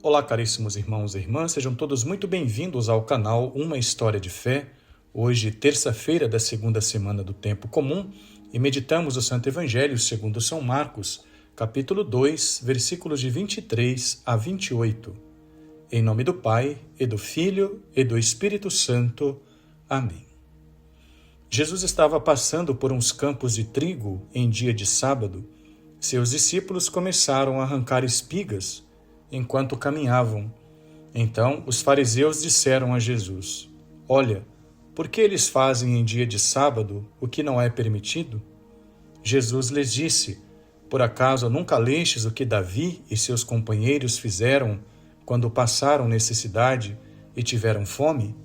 Olá, caríssimos irmãos e irmãs, sejam todos muito bem-vindos ao canal Uma História de Fé. Hoje, terça-feira da segunda semana do Tempo Comum, e meditamos o Santo Evangelho segundo São Marcos, capítulo 2, versículos de 23 a 28. Em nome do Pai, e do Filho, e do Espírito Santo. Amém. Jesus estava passando por uns campos de trigo em dia de sábado. Seus discípulos começaram a arrancar espigas enquanto caminhavam. Então os fariseus disseram a Jesus: Olha, por que eles fazem em dia de sábado o que não é permitido? Jesus lhes disse: Por acaso nunca lestes o que Davi e seus companheiros fizeram quando passaram necessidade e tiveram fome?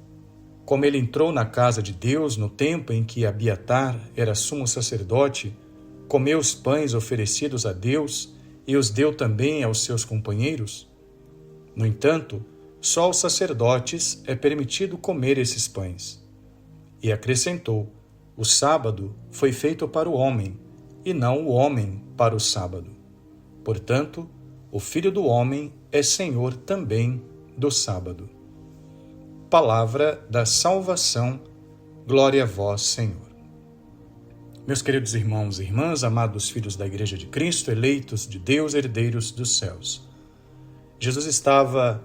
Como ele entrou na casa de Deus no tempo em que Abiatar era sumo sacerdote, comeu os pães oferecidos a Deus e os deu também aos seus companheiros? No entanto, só aos sacerdotes é permitido comer esses pães. E acrescentou: O sábado foi feito para o homem, e não o homem para o sábado. Portanto, o Filho do Homem é Senhor também do sábado. Palavra da salvação, glória a vós, Senhor. Meus queridos irmãos e irmãs, amados filhos da Igreja de Cristo, eleitos de Deus, herdeiros dos céus. Jesus estava,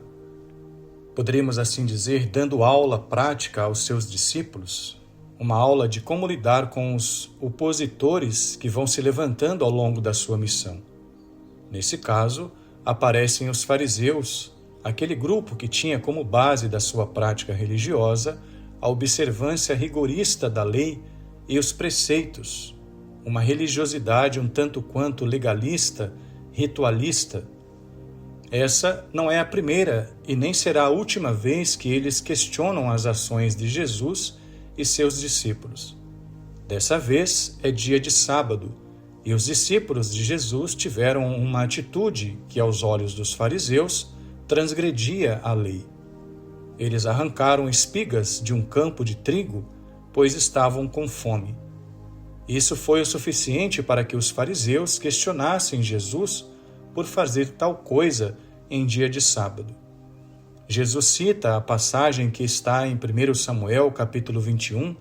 poderíamos assim dizer, dando aula prática aos seus discípulos, uma aula de como lidar com os opositores que vão se levantando ao longo da sua missão. Nesse caso, aparecem os fariseus, aquele grupo que tinha como base da sua prática religiosa a observância rigorista da lei e os preceitos, uma religiosidade um tanto quanto legalista, ritualista. Essa não é a primeira e nem será a última vez que eles questionam as ações de Jesus e seus discípulos. Dessa vez é dia de sábado, e os discípulos de Jesus tiveram uma atitude que, aos olhos dos fariseus, transgredia a lei. Eles arrancaram espigas de um campo de trigo, pois estavam com fome. Isso foi o suficiente para que os fariseus questionassem Jesus por fazer tal coisa em dia de sábado. Jesus cita a passagem que está em 1 Samuel, capítulo 21,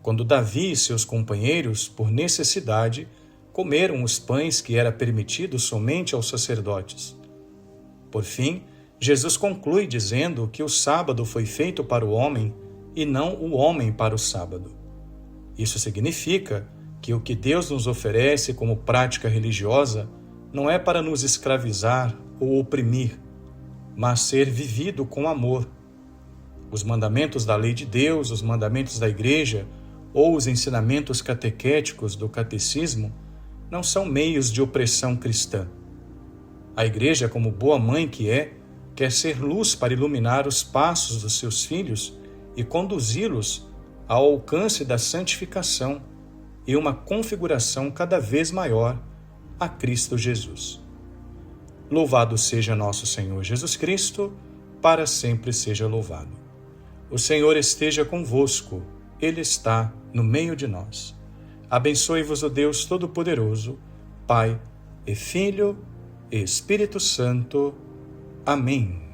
quando Davi e seus companheiros, por necessidade, comeram os pães que era permitido somente aos sacerdotes. Por fim, Jesus conclui dizendo que o sábado foi feito para o homem e não o homem para o sábado. Isso significa que o que Deus nos oferece como prática religiosa não é para nos escravizar ou oprimir, mas ser vivido com amor. Os mandamentos da lei de Deus, os mandamentos da igreja ou os ensinamentos catequéticos do catecismo não são meios de opressão cristã. A igreja, como boa mãe que é, quer ser luz para iluminar os passos dos seus filhos e conduzi-los ao alcance da santificação e uma configuração cada vez maior a Cristo Jesus. Louvado seja nosso Senhor Jesus Cristo, para sempre seja louvado. O Senhor esteja convosco, Ele está no meio de nós. Abençoe-vos o Deus Todo-Poderoso, Pai e Filho e Espírito Santo. Amém.